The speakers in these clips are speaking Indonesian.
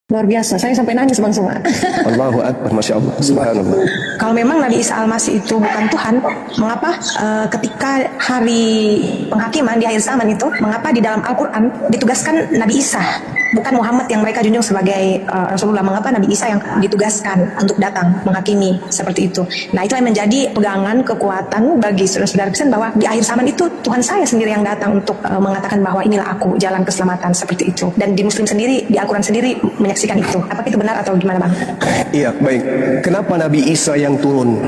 Luar biasa, saya sampai nangis Bang Suma. Allahu Akbar, Masya Allah, Subhanallah. Kalau memang Nabi Isa Al-Masih itu bukan Tuhan, mengapa ketika hari penghakiman di akhir zaman itu, mengapa di dalam Al-Quran ditugaskan Nabi Isa, bukan Muhammad yang mereka junjung sebagai Rasulullah? Mengapa Nabi Isa yang ditugaskan untuk datang menghakimi seperti itu? Nah, itu yang menjadi pegangan kekuatan bagi saudara-saudara Kristen bahwa di akhir zaman itu Tuhan saya sendiri yang datang untuk mengatakan bahwa inilah aku, jalan keselamatan, seperti itu. Dan di Muslim sendiri, di Al-Quran sendiri menyaksikan itu. Apakah itu benar atau gimana Bang? Iya, baik. Kenapa Nabi Isa yang turun?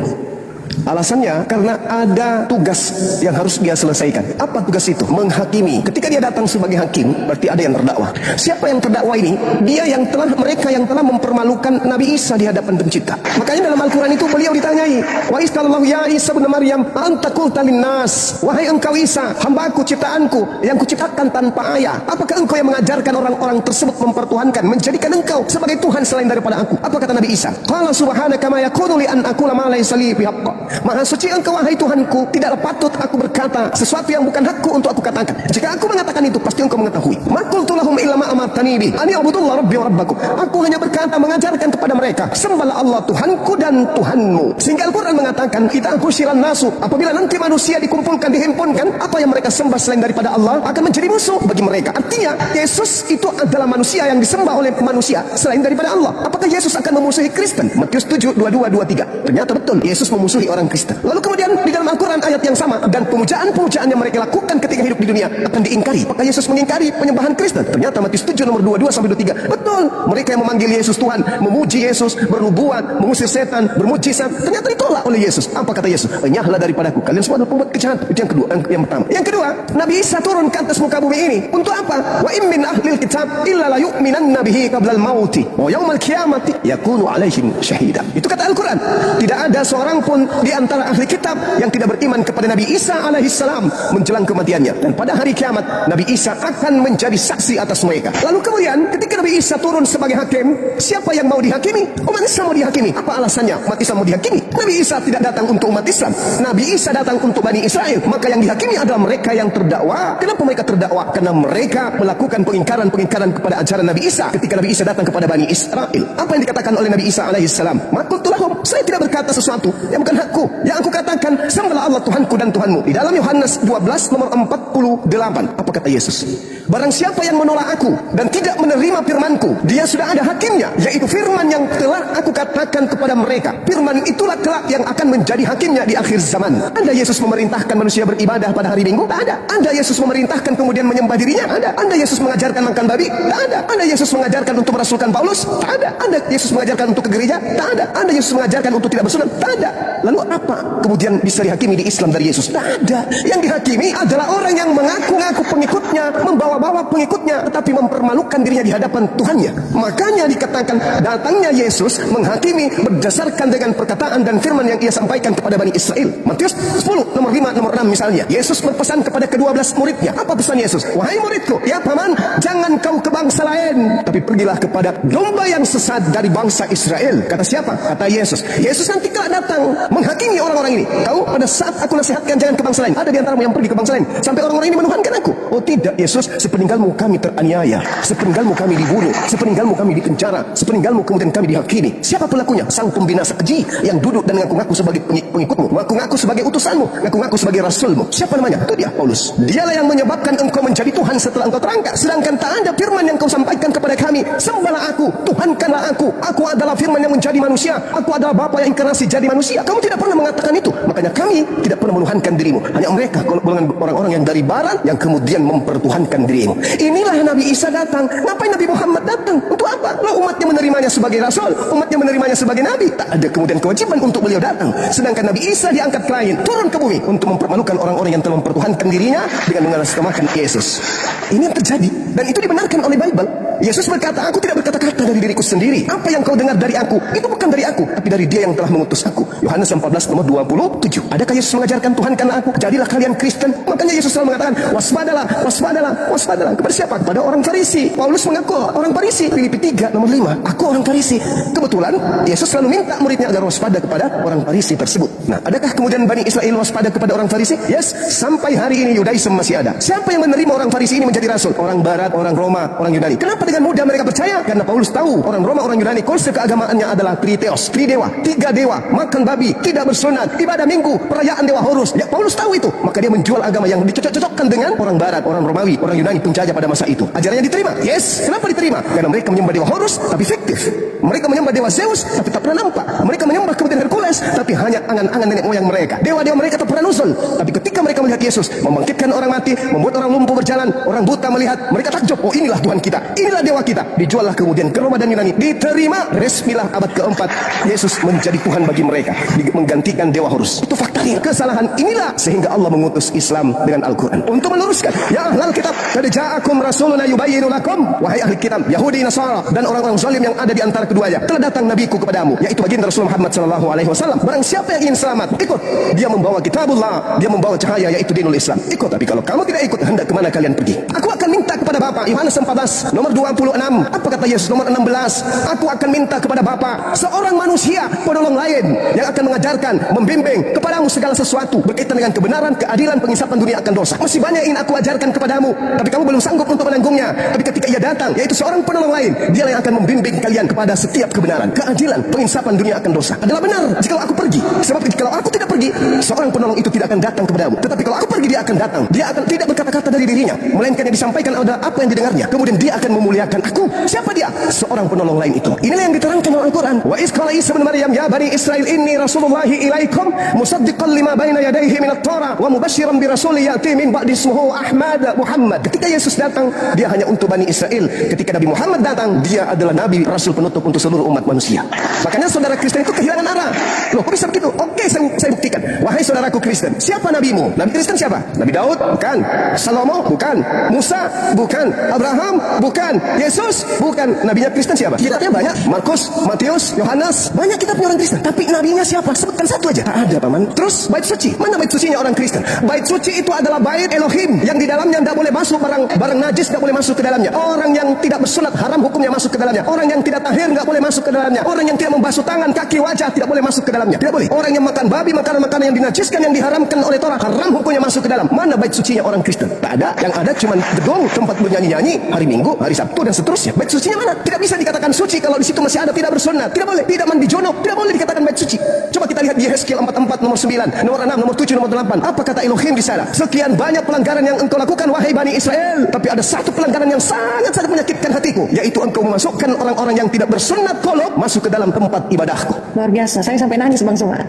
Alasannya karena ada tugas yang harus dia selesaikan. Apa tugas itu? Menghakimi. Ketika dia datang sebagai hakim, berarti ada yang terdakwa. Siapa yang terdakwa ini? Dia yang telah, mereka yang telah mempermalukan Nabi Isa di hadapan pencipta. Makanya dalam Al-Quran itu beliau ditanyai, wa isqalallahu ya Isa bin Maryam anta qulta linnas, wahai engkau Isa, hambaku ciptaanku yang kuciptakan tanpa ayah, apakah engkau yang mengajarkan orang-orang tersebut mempertuhankan, menjadikan engkau sebagai Tuhan selain daripada aku? Apa kata Nabi Isa? Qala subhanaka ma yakunu li an aqula ma laysa li bihaqq. Maha suci engkau wahai Tuhanku, tidaklah patut aku berkata sesuatu yang bukan hakku untuk aku katakan. Jika aku mengatakan itu, pasti engkau mengetahui. Ma qultu lahum illa ma amartani bi an ya'budullah rabbi wa rabbakum. Aku hanya berkata, mengajarkan kepada mereka, sembahlah Allah Tuhanku dan Tuhanmu. Sehingga Al-Quran mengatakan, idza husyiran nasu, apabila nanti manusia dikumpulkan, dihimpunkan, apa yang mereka sembah selain daripada Allah akan menjadi musuh bagi mereka. Artinya Yesus itu adalah manusia yang disembah oleh manusia selain daripada Allah. Apakah Yesus akan memusuhi Kristen? Matius 7, 22, 23. Ternyata betul, Yesus memusuhi orang Kristen. Lalu kemudian di dalam Al-Quran ayat yang sama, dan pemujaan-pemujaan yang mereka lakukan ketika hidup di dunia akan diingkari. Apakah Yesus mengingkari penyembahan Kristen? Ternyata Matius 7 nomor 22 sampai 23. Betul, mereka yang memanggil Yesus Tuhan, memuji Yesus, bernubuat, mengusir setan, bermujizat, ternyata ditolak oleh Yesus. Apa kata Yesus? Enyahlah daripadaku, kalian semua adalah pembuat kejahatan. Itu yang kedua, yang pertama. Yang kedua, Nabi Isa turun ke atas muka bumi ini untuk apa? Wa in min ahlil kitab illa la yu'minanna bihi qabla al-mauti wa yaumal qiyamati yakunu alaihim syahida. Itu kata Al-Quran. Tidak ada seorang pun di antara ahli kitab yang tidak beriman kepada Nabi Isa alaihissalam menjelang kematiannya, dan pada hari kiamat Nabi Isa akan menjadi saksi atas mereka. Lalu kemudian ketika Nabi Isa turun sebagai hakim, siapa yang mau dihakimi? Umat Islam mau dihakimi. Apa alasannya umat Islam mau dihakimi? Nabi Isa tidak datang untuk umat Islam, Nabi Isa datang untuk Bani Israel. Maka yang dihakimi adalah mereka yang terdakwa. Kenapa mereka terdakwa? Karena mereka melakukan pengingkaran kepada ajaran Nabi Isa ketika Nabi Isa datang kepada Bani Israel. Apa yang dikatakan oleh Nabi Isa alaihissalam? Maqultulahum, saya tidak berkata sesuatu yang bukan hakku. Yang aku katakan, sembahlah Allah Tuhanku dan Tuhanmu. Di dalam Yohanes 12 nomor 48, apa kata Yesus? Barang siapa yang menolak aku dan tidak menerima firmanku, dia sudah ada hakimnya, yaitu firman yang telah aku katakan kepada mereka. Firman itulah kelak yang akan menjadi hakimnya di akhir zaman. Anda Yesus memerintahkan manusia beribadah pada hari Minggu? Tak ada. Anda Yesus memerintahkan kemudian menyembah dirinya? Tak ada. Anda Yesus mengajarkan makan babi? Tak ada. Anda Yesus mengajarkan untuk merasulkan Paulus? Tak ada. Anda Yesus mengajarkan untuk ke gereja? Tak ada. Anda Yesus mengajarkan untuk tidak bersunat? Tak ada. Lalu apa kemudian bisa dihakimi di Islam dari Yesus? Tak ada. Yang dihakimi adalah orang yang mengaku-ngaku pengikutnya, membawa-bawa pengikutnya, tetapi mempermalukan dirinya di hadapan Tuhannya. Makanya dikatakan datangnya Yesus menghakimi berdasarkan dengan perkataan dan firman yang ia sampaikan kepada Bani Israel. Matius 10 nomor 5 nomor 6 misalnya, Yesus berpesan kepada ke-12 muridnya. Apa pesan Yesus? Wahai muridku, ya paman, jangan kau ke bangsa lain, tapi pergilah kepada domba yang sesat dari bangsa Israel. Kata siapa? Kata Yesus. Yesus nanti kelak datang menghakimi orang-orang ini. Tahu, pada saat aku nasihatkan jangan ke bangsa lain, ada di antaramu yang pergi ke bangsa lain sampai orang-orang ini menuhankan aku. Oh tidak Yesus, sepeninggalmu kami teraniaya, sepeninggalmu kami dibunuh, sepeninggalmu kami dipenjara, sepeninggalmu kemudian kami dihakimi. Siapa pelakunya? Sang pembinasa keji yang duduk dan ngaku-ngaku sebagai pengikutmu, ngaku-ngaku sebagai utusanmu, ngaku-ngaku sebagai rasulmu. Siapa namanya? Itu dia, Paulus. Dialah yang menyebabkan engkau menjadi Tuhan setelah engkau terangkat. Sedangkan tak ada firman yang kau sampaikan kepada kami, sembahlah aku, Tuhankanlah aku adalah firman yang menjadi manusia, aku adalah Bapa yang inkarnasi jadi manusia. Kamu tidak pernah mengatakan itu. Makanya kami tidak pernah menuhankan dirimu. Hanya mereka, golongan orang-orang yang dari barat yang kemudian mempertuhankan dirimu. Inilah Nabi Isa datang. Ngapain Nabi Muhammad datang? Untuk apa? Lah umatnya menerimanya sebagai rasul, umatnya menerimanya sebagai nabi. Tak ada kemudian kewajiban untuk beliau datang. Sedangkan Nabi Isa diangkat ke langit, turun ke bumi untuk mempermalukan orang-orang yang telah mempertuhankan dirinya dengan mengatasnamakan Yesus. Ini yang terjadi dan itu dibenarkan oleh Bible. Yesus berkata, aku tidak berkata-kata dari diriku sendiri. Apa yang kau dengar dari aku, itu bukan dari aku, tapi dari Dia yang telah mengutus aku. Yohanes 14 nomor 27. Adakah Yesus mengajarkan Tuhan karena aku? Jadilah kalian Kristen. Makanya Yesus selalu mengatakan, waspadalah, waspadalah, waspadalah. Kepada siapa? Kepada orang Farisi. Paulus mengaku orang Farisi. Filipi 3 nomor 5. Aku orang Farisi. Kebetulan Yesus selalu minta muridnya agar waspada kepada orang Farisi tersebut. Nah, adakah kemudian Bani Israel waspada kepada orang Farisi? Yes, sampai hari ini Yudaism masih ada. Siapa yang menerima orang Farisi ini menjadi rasul? Orang Barat, orang Roma, orang Yunani. Kenapa dengan mudah mereka percaya? Karena Paulus tahu tahu orang Roma, orang Yunani, konsep keagamaannya adalah triteos, tridewa, 3 dewa, makan babi, tidak bersunat, ibadah minggu, perayaan dewa Horus. Ya, Paulus tahu itu, maka dia menjual agama yang dicocok-cocokkan dengan orang Barat, orang Romawi, orang Yunani penjajah pada masa itu. Ajarannya diterima. Yes, kenapa diterima? Karena mereka menyembah dewa Horus tapi fiktif. Mereka menyembah dewa Zeus tapi tak pernah nampak. Mereka menyembah kemudian Hercules tapi hanya angan-angan nenek moyang mereka. Dewa-dewa mereka tak pernah nuzul. Tapi ketika mereka melihat Yesus membangkitkan orang mati, membuat orang lumpuh berjalan, orang buta melihat, mereka takjub. Oh, inilah Tuhan kita, inilah dewa kita. Dijuallah kemudian ke Roma dan Yunani, diterima. Resmilah abad keempat Yesus menjadi Tuhan bagi mereka, menggantikan dewa Horus. Itu faktanya. Kesalahan inilah sehingga Allah mengutus Islam dengan Al-Quran untuk meluruskan. Ya ahlal kitab, qad ja'akum rasuluna yubayyinu lakum, wahai ahli kitab, Yahudi, Nasara dan orang-orang zalim yang ada di antara keduanya, telah datang nabiku kepadamu, yaitu baginda Rasulullah Muhammad sallallahu alaihi wasallam. Barang siapa yang ingin selamat, ikut. Dia membawa kitabullah, dia membawa cahaya, yaitu dinul Islam. Ikut. Tapi kalau kamu tidak ikut, hendak kemana kalian pergi? Aku akan minta kepada Bapa. Yohanes 14 nomor 26. Apa kata Yesus nomor 16? Aku akan minta kepada Bapa seorang manusia, penolong lain yang akan mengajarkan, membimbing kepadamu segala sesuatu berkaitan dengan kebenaran, keadilan, pengisapan dunia akan dosa. Masih banyak yang aku ajarkan kepadamu, tapi kamu belum sanggup untuk menanggungnya. Tapi ketika ia datang, yaitu seorang penolong lain, dia yang akan membimbing kalian kepada setiap kebenaran, keadilan, pengisapan dunia akan dosa. Adalah benar jika aku pergi. Sebab kalau aku tidak pergi, seorang penolong itu tidak akan datang kepadamu. Tetapi kalau aku pergi, dia akan datang. Dia akan tidak berkata-kata dari dirinya, melainkan yang disampaikan adalah apa yang didengarnya. Kemudian dia akan memuliakan aku. Siapa dia? Seorang penolong lain itu. Inilah yang diterangkan oleh Al-Quran. Wa iz qala Isa bin Maryam ya bani Israil inni rasulullahi ilaikum musaddiqan lima baina yadayhi minat Torah wa mubasysyiran bi rasulin ya'ti min ba'di ismuhu Ahmad Muhammad. Ketika Yesus datang, dia hanya untuk Bani Israel. Ketika Nabi Muhammad datang, dia adalah Nabi Rasul penutup untuk seluruh umat manusia. Makanya saudara Kristen itu kehilangan arah. Loh, kok bisa begitu? Oke, saya buktikan. Wahai saudaraku Kristen, siapa nabimu? Nabi Kristen siapa? Nabi Daud? Bukan. Salomo? Bukan. Musa? Bukan. Abraham? Bukan. Yesus? Bukan. Nabinya Kristen siapa? Kitabnya banyak. Markus, Matius, Yohanes. Banyak kitabnya orang Kristen. Tapi nabinya siapa? Sebutkan satu aja. Tak ada, paman. Terus bait suci. Mana bait sucinya orang Kristen? Bait suci itu adalah bait Elohim yang di dalamnya tidak boleh masuk barang najis, tidak boleh masuk ke dalamnya. Orang yang tidak bersunat haram hukumnya masuk ke dalamnya. Orang yang tidak tahir tidak boleh masuk ke dalamnya. Orang yang tidak membasuh tangan, kaki, wajah tidak boleh masuk ke dalamnya. Tidak boleh. Orang yang makan babi, makanan-makanan yang dinajiskan, yang diharamkan oleh Torah, haram hukumnya masuk ke dalam. Mana bait sucinya orang Kristen? Tak ada. Yang ada cuma gedung, tempat bernyanyi-nyanyi, hari Minggu, hari Sabtu dan seterusnya. Bait sucinya mana? Tidak bisa dikatakan suci kalau di situ masih ada tidak bersunat. Tidak boleh. Tidak mandi junub, tidak boleh dikatakan bait suci. Coba kita lihat di Yehezkiel 44 nomor 9, nomor 6, nomor 7, nomor 8. Apa kata Elohim di sana? Sekian banyak pelanggaran yang engkau lakukan wahai Bani Israel, tapi ada satu pelanggaran yang sangat-sangat menyakitkan hatiku, yaitu engkau memasukkan orang-orang yang tidak bersunat qulub masuk ke dalam tempat ibadahku. Luar biasa, saya sampai nangis Bang Suma.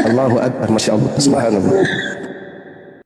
Allahu Akbar, Masya Allah, Subhanallah.